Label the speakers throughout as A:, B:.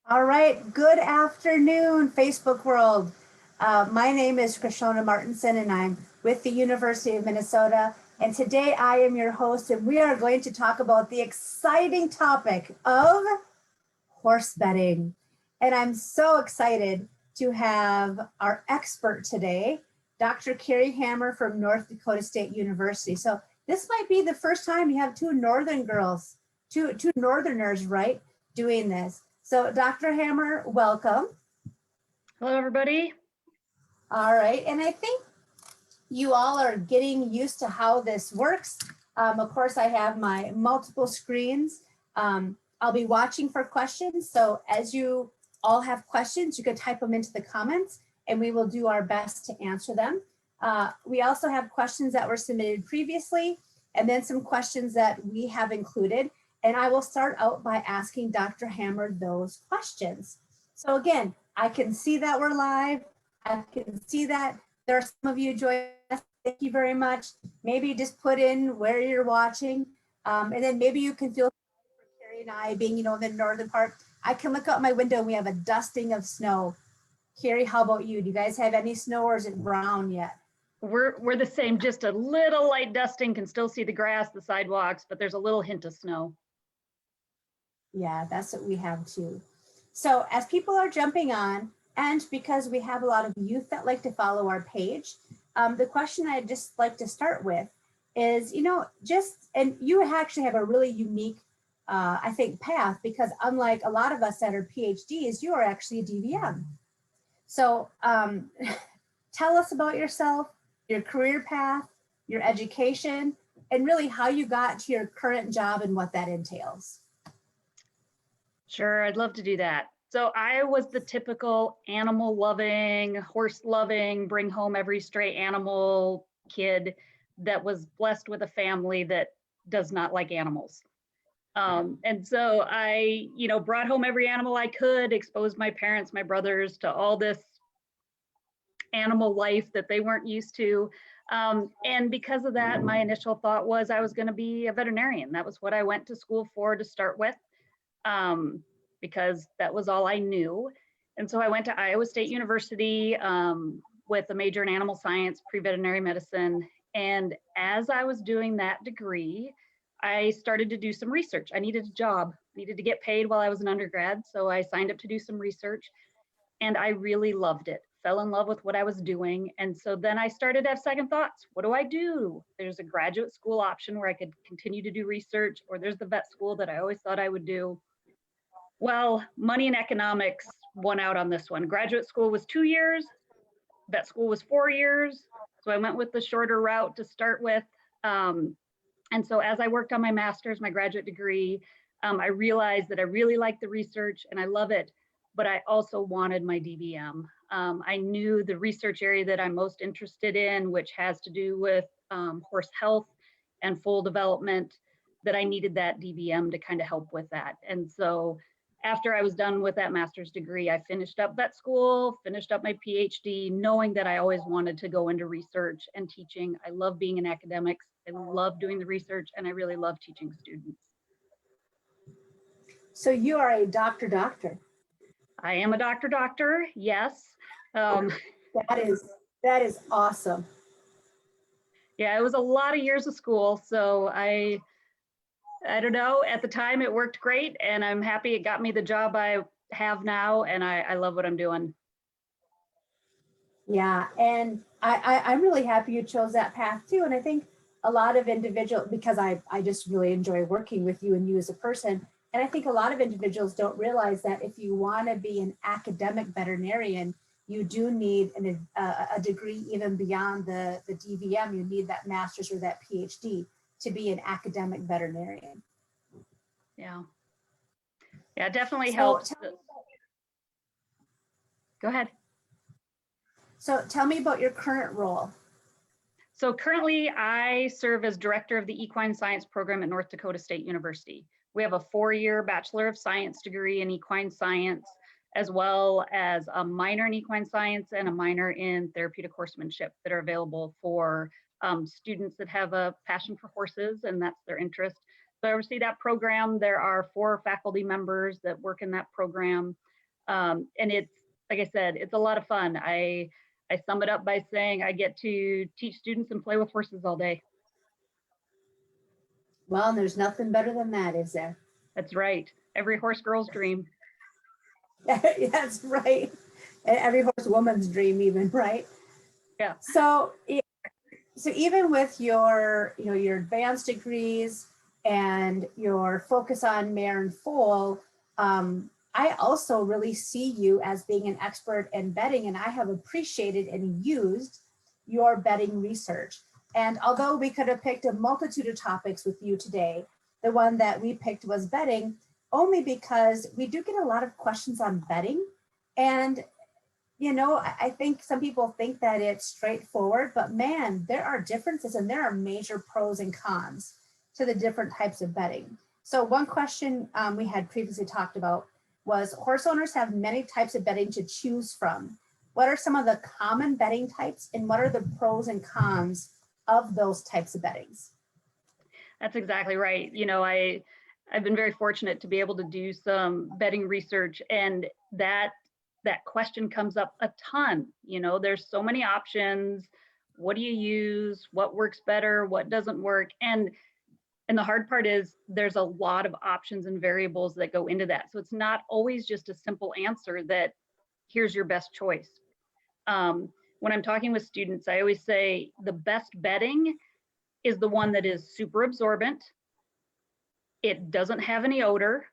A: All right, good afternoon, Facebook world. My name is Krishona Martinson and I'm with the University of Minnesota. And today I am your host and we are going to talk about the exciting topic of horse betting. And I'm so excited to have our expert today, Dr. Carrie Hammer from North Dakota State University. So this might be the first time you have two Northern girls, two Northerners, right, doing this. So Dr. Hammer, welcome.
B: Hello, everybody.
A: All right, and I think you all are getting used to how this works. Of course, I have my multiple screens. I'll be watching for questions. So as you all have questions, you can type them into the comments and we will do our best to answer them. We also have questions that were submitted previously and then some questions that we have included. And I will start out by asking Dr. Hammer those questions. So again, I can see that we're live. I can see that there are some of you joining us. Thank you very much. Maybe just put in where you're watching. And then maybe you can feel for Carrie and I being, in the northern part. I can look out my window and we have a dusting of snow. Carrie, how about you? Do you guys have any snow or is it brown yet?
B: We're the same, just a little light dusting, can still see the grass, the sidewalks, but there's a little hint of snow.
A: Yeah, that's what we have too. So as people are jumping on, and because we have a lot of youth that like to follow our page, the question I'd just like to start with is, and you actually have a really unique, I think, path, because unlike a lot of us that are PhDs, you are actually a DVM. So tell us about yourself, your career path, your education, and really how you got to your current job and what that entails.
B: Sure, I'd love to do that. So I was the typical animal loving, horse loving, bring home every stray animal kid that was blessed with a family that does not like animals. And so I, brought home every animal I could, exposed my parents, my brothers to all this animal life that they weren't used to. And because of that, my initial thought was I was going to be a veterinarian. That was what I went to school for to start with. Because that was all I knew. And so I went to Iowa State University with a major in animal science, pre-veterinary medicine. And as I was doing that degree, I started to do some research. I needed a job, needed to get paid while I was an undergrad. So I signed up to do some research and I really loved it, fell in love with what I was doing. And so then I started to have second thoughts. What do I do? There's a graduate school option where I could continue to do research, or there's the vet school that I always thought I would do. Well, money and economics won out on this one. Graduate school was 2 years, vet school was 4 years. So I went with the shorter route to start with. And so as I worked on my master's, my graduate degree, I realized that I really liked the research and I love it, but I also wanted my DVM. I knew the research area that I'm most interested in, which has to do with horse health and foal development, that I needed that DVM to kind of help with that. And so after I was done with that master's degree, I finished up vet school, finished up my PhD, knowing that I always wanted to go into research and teaching. I love being in academics. I love doing the research, and I really love teaching students.
A: So you are a doctor.
B: I am a doctor, yes.
A: That is awesome.
B: Yeah, it was a lot of years of school, so I don't know, at the time it worked great and I'm happy it got me the job I have now, and I love what I'm doing.
A: Yeah, and I'm really happy you chose that path too. And I think a lot of individuals, because I just really enjoy working with you and you as a person, and I think a lot of individuals don't realize that if you want to be an academic veterinarian, you do need a degree even beyond the DVM. You need that master's or that PhD to be an academic veterinarian.
B: Yeah, it definitely helps. Go ahead.
A: So tell me about your current role.
B: So currently I serve as director of the equine science program at North Dakota State University. We have a 4-year Bachelor of Science degree in equine science, as well as a minor in equine science and a minor in therapeutic horsemanship that are available for students that have a passion for horses and that's their interest. So I oversee that program. There are 4 faculty members that work in that program. And it's, like I said, it's a lot of fun. I sum it up by saying I get to teach students and play with horses all day.
A: Well, and there's nothing better than that, is there?
B: That's right. Every horse girl's dream.
A: That's right. And every horse woman's dream even, right?
B: Yeah.
A: So even with your, your advanced degrees and your focus on mare and foal, I also really see you as being an expert in bedding, and I have appreciated and used your bedding research. And although we could have picked a multitude of topics with you today, the one that we picked was bedding, only because we do get a lot of questions on bedding. And I think some people think that it's straightforward, but man, there are differences and there are major pros and cons to the different types of bedding. So one question we had previously talked about was horse owners have many types of bedding to choose from. What are some of the common bedding types and what are the pros and cons of those types of beddings?
B: That's exactly right. I've been very fortunate to be able to do some bedding research, and that question comes up a ton. There's so many options. What do you use? What works better? What doesn't work? And the hard part is there's a lot of options and variables that go into that. So it's not always just a simple answer that here's your best choice. When I'm talking with students, I always say the best bedding is the one that is super absorbent. It doesn't have any odor.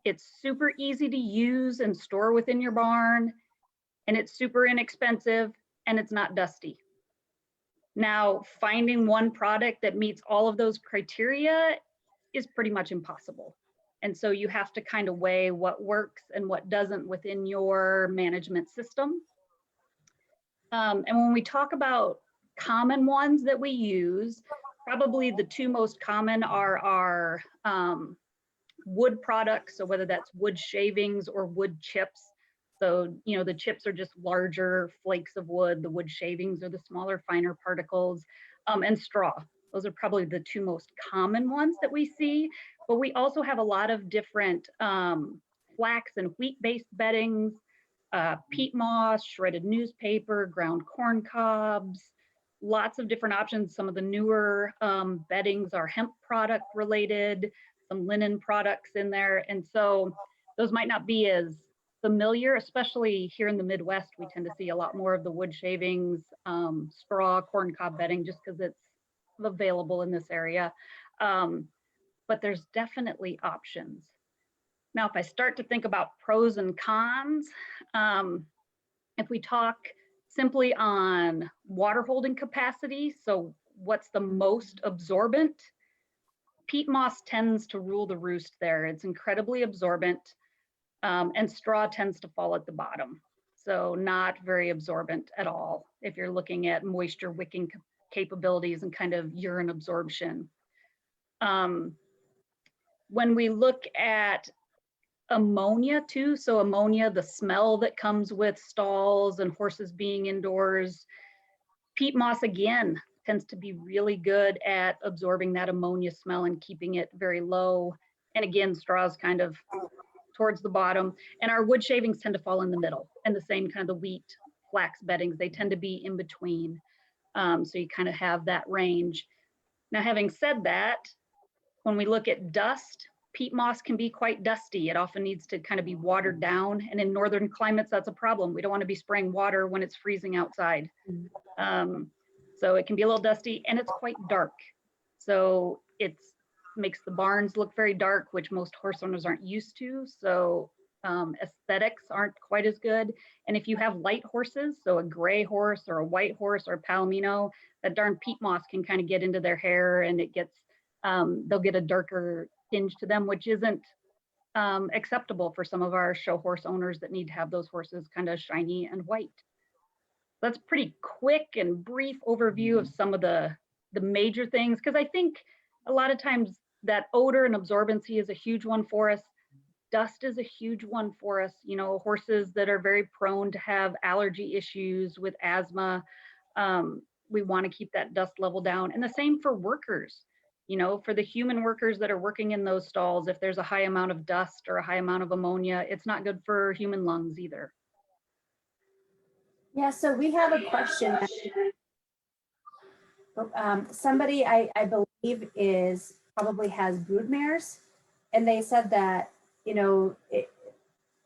B: It's super easy to use and store within your barn, and it's super inexpensive, and it's not dusty. Now, finding one product that meets all of those criteria is pretty much impossible. And so you have to kind of weigh what works and what doesn't within your management system. And when we talk about common ones that we use, probably the two most common are our wood products. So whether that's wood shavings or wood chips. So, the chips are just larger flakes of wood. The wood shavings are the smaller, finer particles, and straw. Those are probably the two most common ones that we see. But we also have a lot of different flax and wheat-based beddings, peat moss, shredded newspaper, ground corn cobs, lots of different options. Some of the newer beddings are hemp product related, some linen products in there. And so those might not be as familiar, especially here in the Midwest. We tend to see a lot more of the wood shavings, straw, corn cob bedding, just because it's available in this area. But there's definitely options. Now, if I start to think about pros and cons, if we talk simply on water holding capacity, so what's the most absorbent, peat moss tends to rule the roost there. It's incredibly absorbent, and straw tends to fall at the bottom. So not very absorbent at all if you're looking at moisture wicking capabilities and kind of urine absorption. When we look at ammonia too, so ammonia, the smell that comes with stalls and horses being indoors, peat moss again tends to be really good at absorbing that ammonia smell and keeping it very low. And again, straws kind of towards the bottom, and our wood shavings tend to fall in the middle, and the same kind of the wheat flax beddings, they tend to be in between. So you kind of have that range. Now, having said that, when we look at dust, peat moss can be quite dusty. It often needs to kind of be watered down. And in northern climates, that's a problem. We don't want to be spraying water when it's freezing outside. So it can be a little dusty, and it's quite dark. So it makes the barns look very dark, which most horse owners aren't used to. So aesthetics aren't quite as good. And if you have light horses, so a gray horse or a white horse or a palomino, that darn peat moss can kind of get into their hair, and it gets, they'll get a darker tinge to them, which isn't acceptable for some of our show horse owners that need to have those horses kind of shiny and white. That's pretty quick and brief overview of some of the major things, because I think a lot of times that odor and absorbency is a huge one for us. Dust is a huge one for us. Horses that are very prone to have allergy issues with asthma, we want to keep that dust level down. And the same for workers. You know, for the human workers that are working in those stalls, if there's a high amount of dust or a high amount of ammonia, it's not good for human lungs either.
A: Yeah, so we have a question. Somebody I believe is probably has brood mares, and they said that, you know,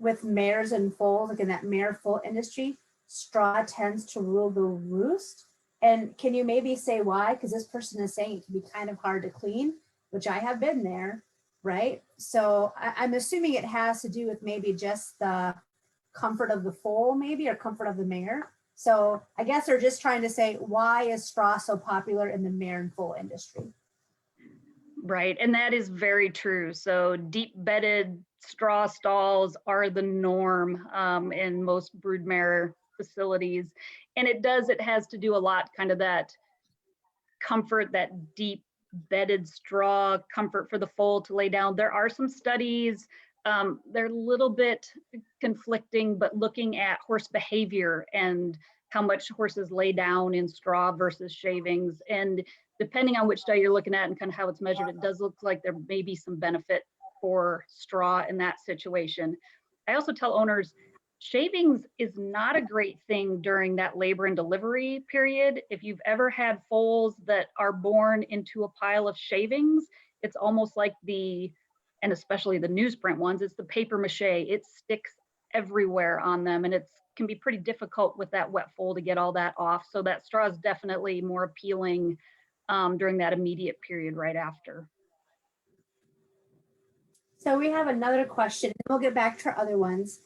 A: with mares and foals, like in that mare foal industry, straw tends to rule the roost. And can you maybe say why? Because this person is saying it can be kind of hard to clean, which I have been there, right? So I'm assuming it has to do with maybe just the comfort of the foal, maybe, or comfort of the mare. So I guess they're just trying to say, why is straw so popular in the mare and foal industry?
B: Right, and that is very true. So deep bedded straw stalls are the norm in most broodmare facilities. And it has to do a lot, kind of that comfort, that deep bedded straw comfort for the foal to lay down. There are some studies, they're a little bit conflicting, but looking at horse behavior and how much horses lay down in straw versus shavings. And depending on which study you're looking at and kind of how it's measured, it does look like there may be some benefit for straw in that situation. I also tell owners, shavings is not a great thing during that labor and delivery period. If you've ever had foals that are born into a pile of shavings, it's almost like and especially the newsprint ones, it's the paper mache. It sticks everywhere on them, and it can be pretty difficult with that wet foal to get all that off. So that straw is definitely more appealing during that immediate period right after.
A: So we have another question, and we'll get back to our other ones.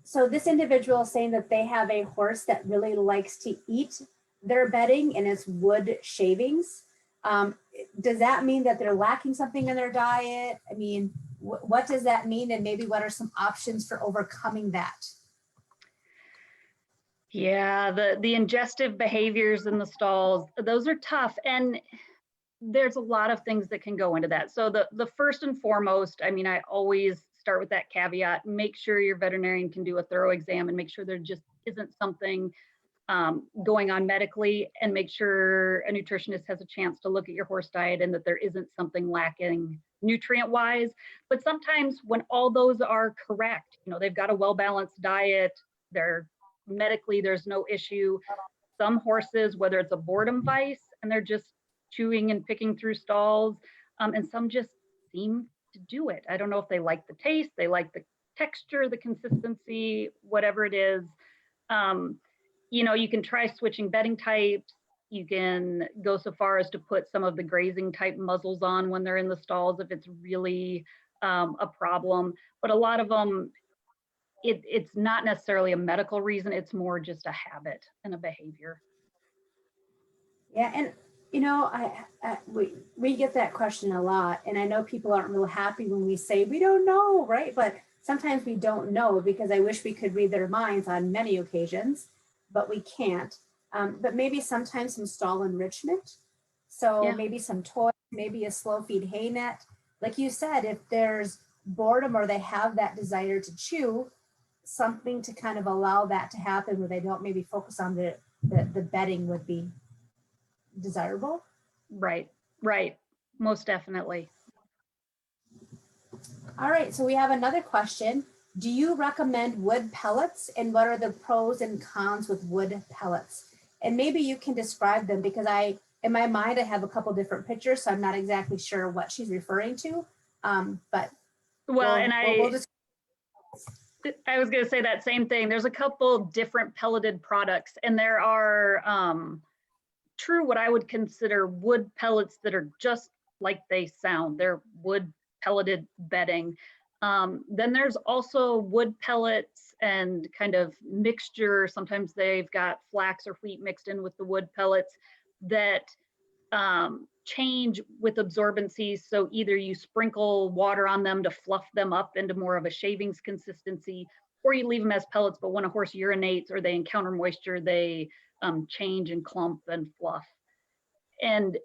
A: So this individual is saying that they have a horse that really likes to eat their bedding and it's wood shavings. Does that mean that they're lacking something in their diet? I mean, what does that mean? And maybe what are some options for overcoming that?
B: Yeah, the ingestive behaviors in the stalls, those are tough. And there's a lot of things that can go into that. So the first and foremost, I mean, I always start with that caveat, make sure your veterinarian can do a thorough exam and make sure there just isn't something going on medically, and make sure a nutritionist has a chance to look at your horse diet and that there isn't something lacking nutrient wise. But sometimes when all those are correct, you know, they've got a well-balanced diet, they're medically, there's no issue. Some horses, whether it's a boredom vice and they're just chewing and picking through stalls, and some just seem to do it. I don't know if they like the taste, they like the texture, the consistency, whatever it is. You know, you can try switching bedding types. You can go so far as to put some of the grazing type muzzles on when they're in the stalls if it's really a problem. But a lot of them, it's not necessarily a medical reason, it's more just a habit and a behavior.
A: Yeah, and you know, we get that question a lot, and I know people aren't real happy when we say we don't know, right? But sometimes we don't know, because I wish we could read their minds on many occasions, but we can't. But maybe sometimes some stall enrichment. So
B: Yeah.
A: maybe some toys, maybe a slow feed hay net. Like you said, if there's boredom or they have that desire to chew, something to kind of allow that to happen where they don't maybe focus on the bedding would be desirable.
B: Right, right, most definitely.
A: All right, so we have another question. Do you recommend wood pellets, and what are the pros and cons with wood pellets? And maybe you can describe them, because in my mind, I have a couple different pictures, so I'm not exactly sure what she's referring to. But
B: well, I was going to say that same thing. There's a couple different pelleted products, and there are true what I would consider wood pellets that are just like they sound. They're wood pelleted bedding. Then there's also wood pellets and kind of mixture. Sometimes they've got flax or wheat mixed in with the wood pellets that change with absorbency. So either you sprinkle water on them to fluff them up into more of a shavings consistency, or you leave them as pellets, but when a horse urinates or they encounter moisture, they change and clump and fluff. And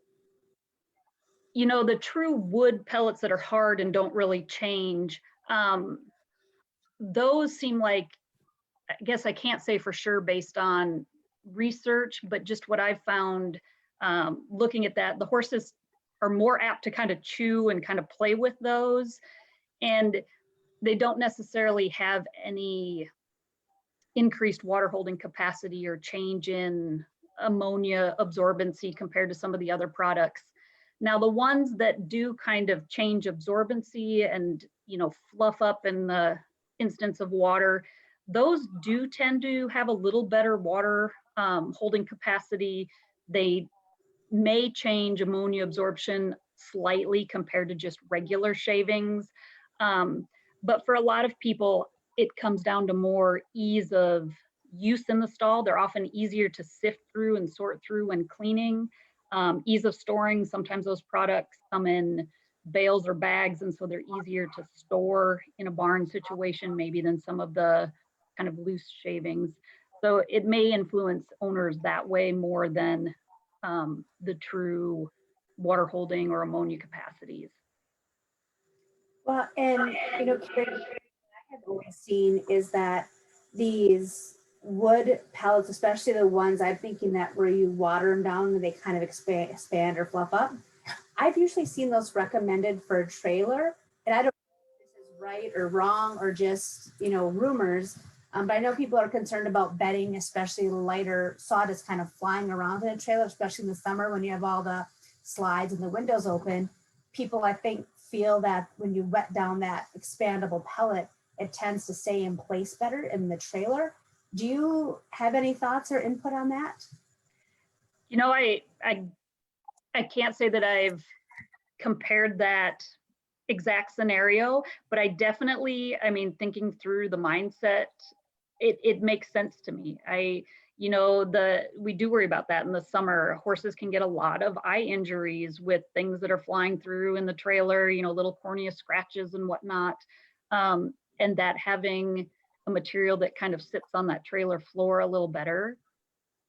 B: you know, the true wood pellets that are hard and don't really change, those seem like, I guess I can't say for sure based on research, but just what I've found looking at that, the horses are more apt to kind of chew and kind of play with those. And they don't necessarily have any increased water holding capacity or change in ammonia absorbency compared to some of the other products. Now, the ones that do kind of change absorbency and, fluff up in the instance of water, those do tend to have a little better water holding capacity. They may change ammonia absorption slightly compared to just regular shavings. But for a lot of people, it comes down to more ease of use in the stall. They're often easier to sift through and sort through when cleaning. Ease of storing, sometimes those products come in bales or bags, and so they're easier to store in a barn situation maybe than some of the kind of loose shavings. So it may influence owners that way more than the true water holding or ammonia capacities.
A: Well, and Carrie, what I have always seen is that these wood pellets, especially the ones I'm thinking that where you water them down and they kind of expand or fluff up, I've usually seen those recommended for a trailer. And I don't know if this is right or wrong or just, rumors. But I know people are concerned about bedding, especially lighter sawdust kind of flying around in a trailer, especially in the summer when you have all the slides and the windows open. People, I think, feel that when you wet down that expandable pellet, it tends to stay in place better in the trailer. Do you have any thoughts or input on that?
B: I can't say that I've compared that exact scenario, but I definitely, thinking through the mindset, it makes sense to me. We do worry about that in the summer. Horses can get a lot of eye injuries with things that are flying through in the trailer, little cornea scratches and whatnot. And that having a material that kind of sits on that trailer floor a little better,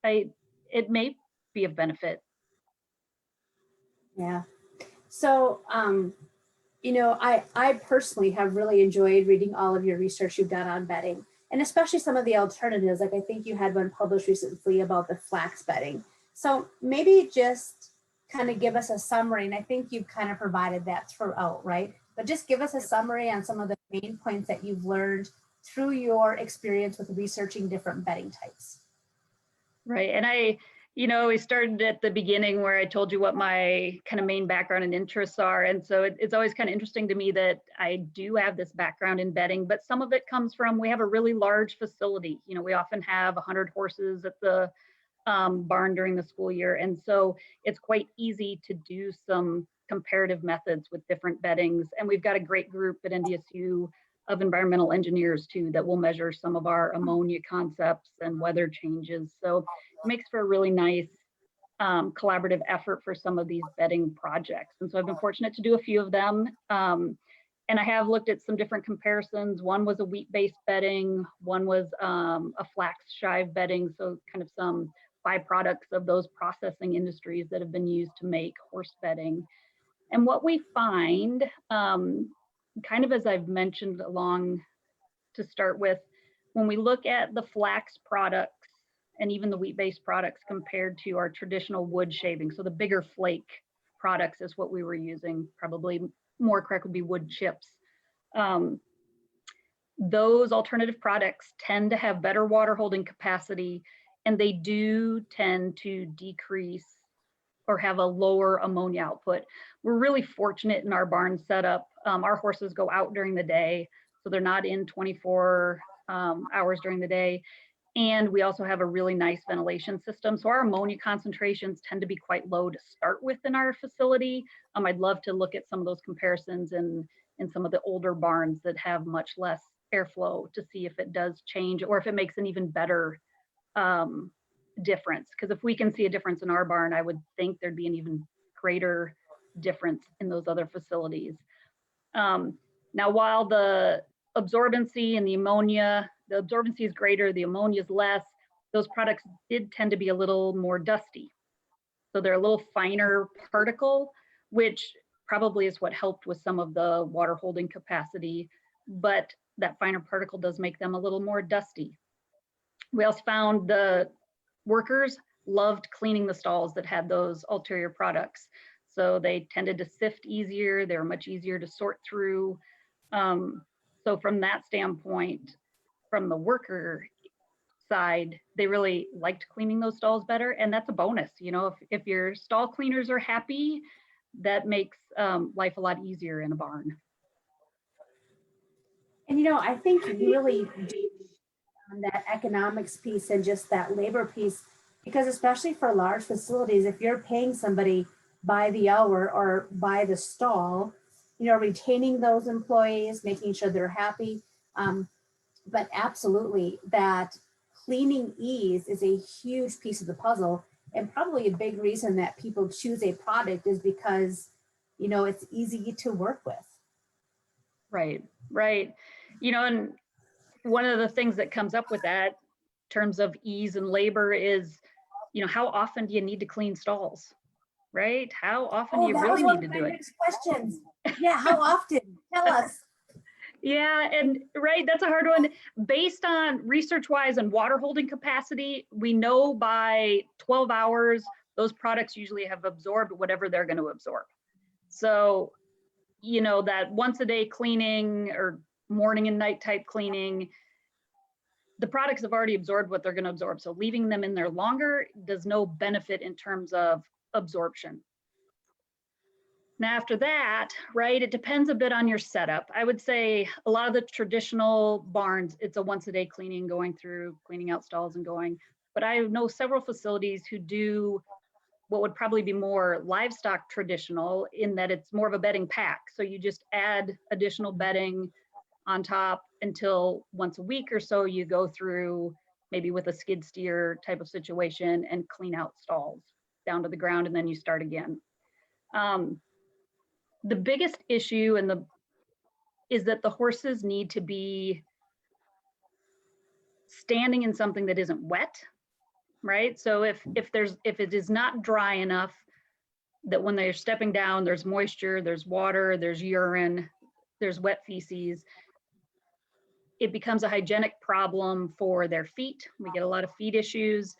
B: it may be of benefit.
A: Yeah. So, I personally have really enjoyed reading all of your research you've done on bedding, and especially some of the alternatives. Like I think you had one published recently about the flax bedding. So maybe just kind of give us a summary, and I think you've kind of provided that throughout, right? But just give us a summary on some of the main points that you've learned through your experience with researching different bedding types.
B: Right, and we started at the beginning where I told you what my kind of main background and interests are. And so it's always kind of interesting to me that I do have this background in bedding, but some of it comes from, we have a really large facility. We often have 100 horses at the barn during the school year. And so it's quite easy to do some comparative methods with different beddings. And we've got a great group at NDSU of environmental engineers too, that will measure some of our ammonia concepts and weather changes. So it makes for a really nice collaborative effort for some of these bedding projects. And so I've been fortunate to do a few of them. And I have looked at some different comparisons. One was a wheat-based bedding, one was a flax shive bedding, so kind of some byproducts of those processing industries that have been used to make horse bedding. And what we find, kind of as I've mentioned along to start with, when we look at the flax products and even the wheat-based products compared to our traditional wood shaving, so the bigger flake products is what we were using, probably more correct would be wood chips. Those alternative products tend to have better water holding capacity, and they do tend to decrease or have a lower ammonia output. We're really fortunate in our barn setup. Our horses go out during the day, so they're not in 24 hours during the day. And we also have a really nice ventilation system. So our ammonia concentrations tend to be quite low to start with in our facility. I'd love to look at some of those comparisons in some of the older barns that have much less airflow to see if it does change or if it makes an even better difference. Because if we can see a difference in our barn, I would think there'd be an even greater difference in those other facilities. Now, while the absorbency and the absorbency is greater, the ammonia is less, those products did tend to be a little more dusty. So they're a little finer particle, which probably is what helped with some of the water holding capacity, but that finer particle does make them a little more dusty. We also found the workers loved cleaning the stalls that had those ulterior products. So they tended to sift easier. They were much easier to sort through. So from that standpoint, from the worker side, they really liked cleaning those stalls better. And that's a bonus. You know, if your stall cleaners are happy, that makes life a lot easier in a barn.
A: And you know, I think you really do on that economics piece and just that labor piece, because especially for large facilities, if you're paying somebody by the hour or by the stall, you know, retaining those employees, making sure they're happy. But absolutely, that cleaning ease is a huge piece of the puzzle, and probably a big reason that people choose a product is because, you know, it's easy to work with.
B: Right, right. You know, and one of the things that comes up with that in terms of ease and labor is, you know, how often do you need to clean stalls, right? How often do you really need to do it?
A: Next questions. Yeah, how often? Tell us.
B: Yeah, and right, that's a hard one. Based on research-wise and water holding capacity, we know by 12 hours, those products usually have absorbed whatever they're going to absorb. So, you know, that once a day cleaning or morning and night type cleaning, the products have already absorbed what they're going to absorb. So leaving them in there longer does no benefit in terms of absorption. Now, after that, right, it depends a bit on your setup. I would say a lot of the traditional barns, it's a once a day cleaning, going through, cleaning out stalls and going. But I know several facilities who do what would probably be more livestock traditional, in that it's more of a bedding pack. So you just add additional bedding on top until once a week or so you go through, maybe with a skid steer type of situation, and clean out stalls down to the ground, and then you start again. The biggest issue is that the horses need to be standing in something that isn't wet, right? So if it is not dry enough that when they're stepping down, there's moisture, there's water, there's urine, there's wet feces, it becomes a hygienic problem for their feet. We get a lot of feet issues.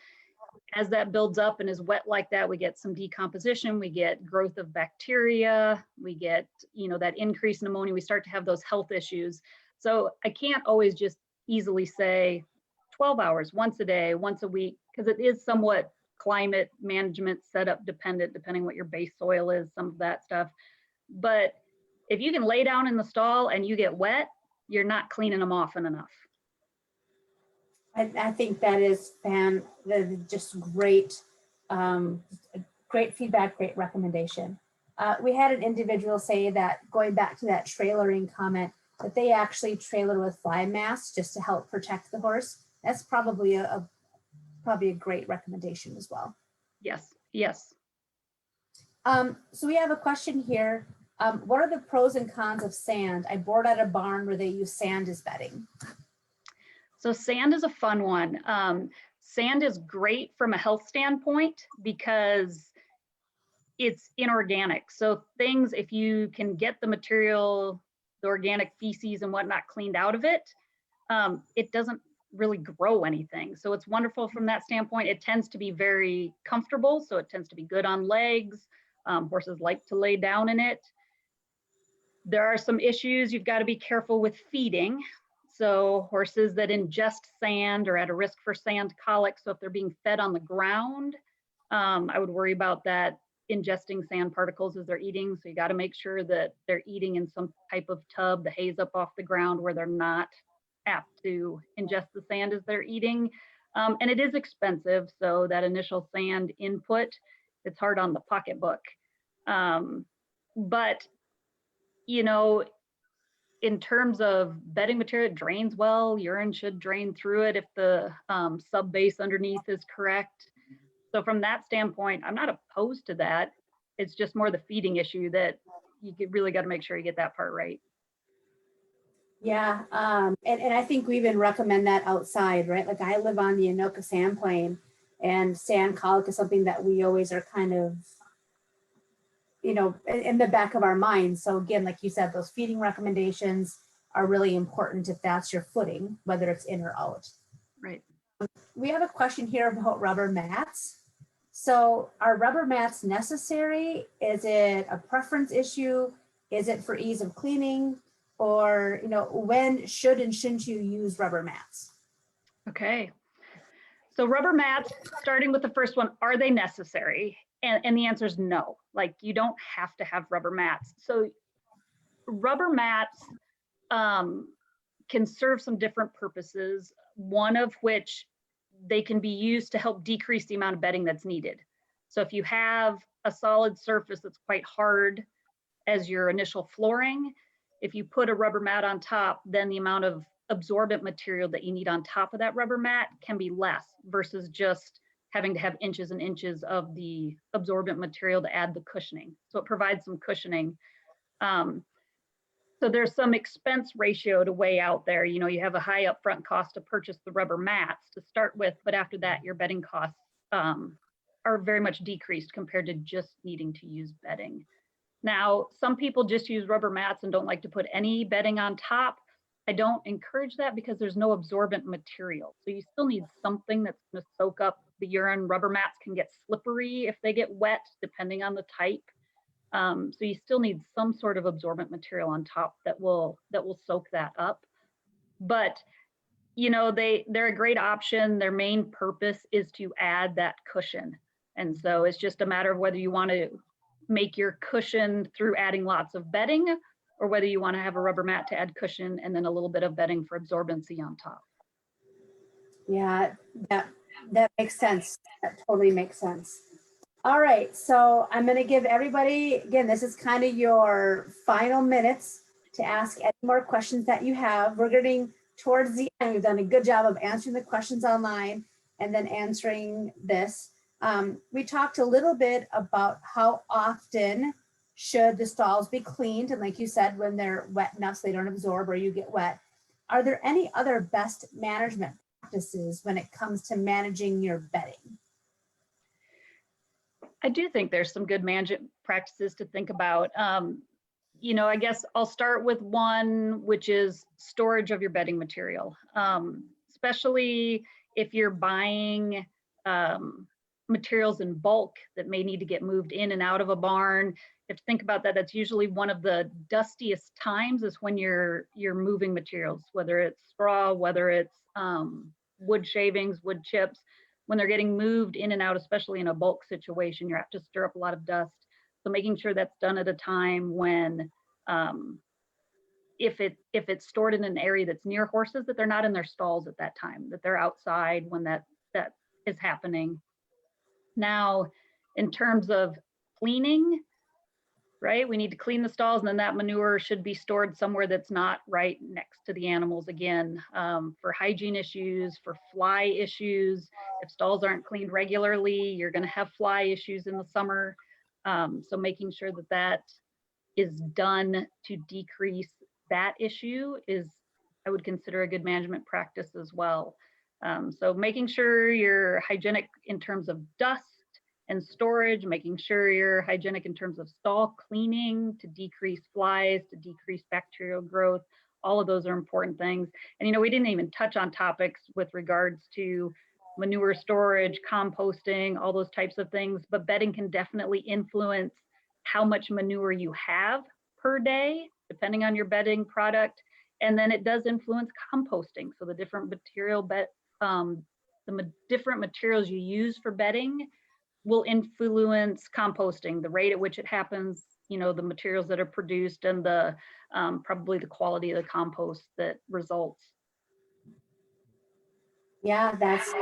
B: As that builds up and is wet like that, we get some decomposition, we get growth of bacteria, we get, you know, that increase in ammonia, we start to have those health issues. So I can't always just easily say 12 hours, once a day, once a week, because it is somewhat climate management setup dependent, depending what your base soil is, some of that stuff. But if you can lay down in the stall and you get wet, you're not cleaning them often enough.
A: I think that is just great, great feedback, great recommendation. We had an individual say that, going back to that trailering comment, that they actually trailer with fly masks just to help protect the horse. That's probably a great recommendation as well.
B: Yes, yes.
A: So we have a question here. What are the pros and cons of sand? I board at a barn where they use sand as bedding.
B: So sand is a fun one. Sand is great from a health standpoint because it's inorganic. So things, if you can get the material, the organic feces and whatnot cleaned out of it, it doesn't really grow anything. So it's wonderful from that standpoint. It tends to be very comfortable. So it tends to be good on legs. Horses like to lay down in it. There are some issues. You've got to be careful with feeding. So horses that ingest sand are at a risk for sand colic. So if they're being fed on the ground, I would worry about that, ingesting sand particles as they're eating. So you got to make sure that they're eating in some type of tub, the hay's up off the ground, where they're not apt to ingest the sand as they're eating. And it is expensive. So that initial sand input, it's hard on the pocketbook. But, you know, in terms of bedding material, it drains well. Urine should drain through it if the sub base underneath is correct. So from that standpoint, I'm not opposed to that. It's just more the feeding issue that you really got to make sure you get that part right.
A: Yeah, and I think we even recommend that outside, right? Like I live on the Anoka sand plain, and sand colic is something that we always are kind of, you know, in the back of our minds. So again, like you said, those feeding recommendations are really important if that's your footing, whether it's in or out.
B: Right.
A: We have a question here about rubber mats. So are rubber mats necessary? Is it a preference issue? Is it for ease of cleaning? Or, when should and shouldn't you use rubber mats?
B: Okay. So rubber mats, starting with the first one, are they necessary? And the answer is no. Like, you don't have to have rubber mats. So rubber mats can serve some different purposes, one of which they can be used to help decrease the amount of bedding that's needed. So if you have a solid surface that's quite hard as your initial flooring, if you put a rubber mat on top, then the amount of absorbent material that you need on top of that rubber mat can be less versus just having to have inches and inches of the absorbent material to add the cushioning. So it provides some cushioning. So there's some expense ratio to weigh out there. You have a high upfront cost to purchase the rubber mats to start with, but after that, your bedding costs are very much decreased compared to just needing to use bedding. Now, some people just use rubber mats and don't like to put any bedding on top. I don't encourage that because there's no absorbent material. So you still need something that's going to soak up the urine. Rubber mats can get slippery if they get wet, depending on the type. So you still need some sort of absorbent material on top that will soak that up. But they're a great option. Their main purpose is to add that cushion. And so it's just a matter of whether you want to make your cushion through adding lots of bedding, or whether you want to have a rubber mat to add cushion and then a little bit of bedding for absorbency on top.
A: Yeah, that makes sense. That totally makes sense. All right, so I'm going to give everybody, again, this is kind of your final minutes to ask any more questions that you have. We're getting towards the end. We've done a good job of answering the questions online and then answering this. We talked a little bit about how often should the stalls be cleaned. And like you said, when they're wet enough so they don't absorb or you get wet. Are there any other best management practices when it comes to managing your bedding?
B: I do think there's some good management practices to think about. I guess I'll start with one, which is storage of your bedding material, especially if you're buying materials in bulk that may need to get moved in and out of a barn. You have to think about that. That's usually one of the dustiest times is when you're moving materials, whether it's straw, whether it's wood shavings, wood chips. When they're getting moved in and out, especially in a bulk situation, you have to stir up a lot of dust. So making sure that's done at a time when, if it's stored in an area that's near horses, that they're not in their stalls at that time, that they're outside when that is happening. Now, in terms of cleaning, right? We need to clean the stalls, and then that manure should be stored somewhere that's not right next to the animals again, for hygiene issues, for fly issues. If stalls aren't cleaned regularly, you're going to have fly issues in the summer. So making sure that that is done to decrease that issue is, I would consider, a good management practice as well. So making sure you're hygienic in terms of dust and storage, making sure you're hygienic in terms of stall cleaning to decrease flies, to decrease bacterial growth. All of those are important things. And we didn't even touch on topics with regards to manure storage, composting, all those types of things, but bedding can definitely influence how much manure you have per day, depending on your bedding product. And then it does influence composting. So the different different materials you use for bedding will influence composting, the rate at which it happens, the materials that are produced, and the probably the quality of the compost that results.
A: Yeah, that's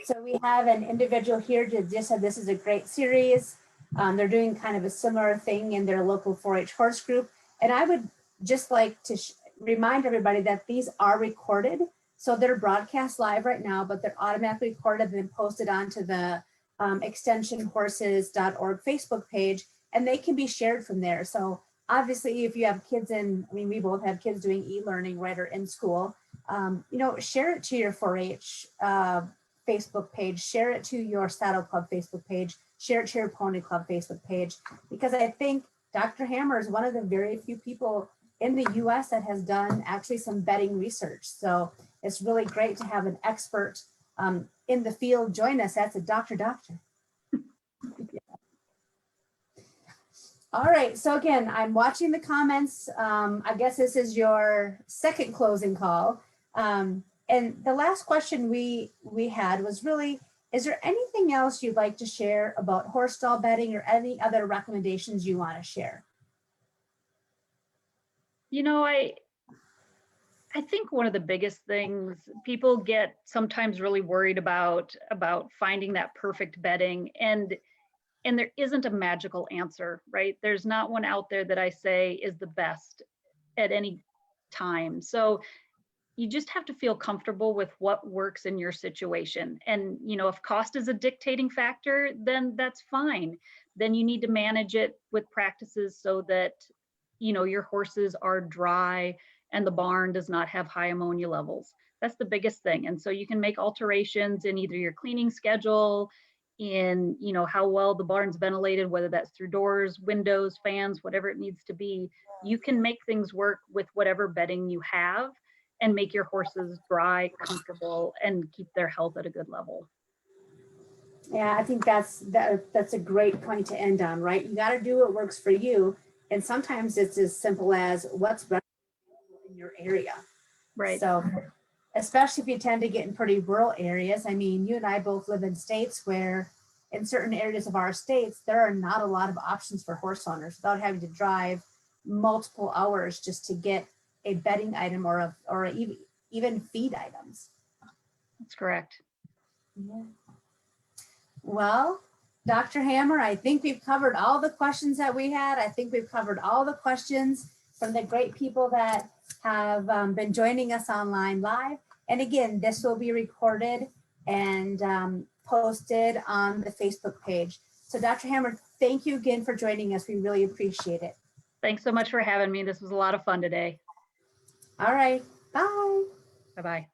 A: so we have an individual here that just said this is a great series. They're doing kind of a similar thing in their local 4-H horse group. And I would just like to remind everybody that these are recorded. So they're broadcast live right now, but they're automatically recorded and then posted onto the extensionhorses.org Facebook page, and they can be shared from there. So obviously, if you have kids we both have kids doing e-learning right or in school, share it to your 4-H Facebook page, share it to your Saddle Club Facebook page, share it to your Pony Club Facebook page, because I think Dr. Hammer is one of the very few people in the US that has done actually some bedding research. So it's really great to have an expert in the field join us. That's a doctor. All right, so again, I'm watching the comments. I guess this is your second closing call. And the last question we had was really, is there anything else you'd like to share about horse stall bedding or any other recommendations you want to share?
B: You know, I think one of the biggest things people get sometimes really worried about finding that perfect bedding, and there isn't a magical answer, right? There's not one out there that I say is the best at any time. So you just have to feel comfortable with what works in your situation. And, you know, if cost is a dictating factor, then that's fine. Then you need to manage it with practices so that, you know, your horses are dry and the barn does not have high ammonia levels. That's the biggest thing. And so you can make alterations in either your cleaning schedule, in, you know, how well the barn's ventilated, whether that's through doors, windows, fans, whatever it needs to be. You can make things work with whatever bedding you have and make your horses dry, comfortable, and keep their health at a good level.
A: Yeah, I think that's a great point to end on, right? You got to do what works for you. And sometimes it's as simple as what's in your area.
B: Right.
A: So especially if you tend to get in pretty rural areas. I mean, you and I both live in states where in certain areas of our states, there are not a lot of options for horse owners without having to drive multiple hours just to get a bedding item or even feed items.
B: That's correct.
A: Yeah. Well, Dr. Hammer, I think we've covered all the questions that we had. I think we've covered all the questions from the great people that have been joining us online live. And again, this will be recorded and posted on the Facebook page. So Dr. Hammer, thank you again for joining us. We really appreciate it.
B: Thanks so much for having me. This was a lot of fun today.
A: All right, bye.
B: Bye-bye.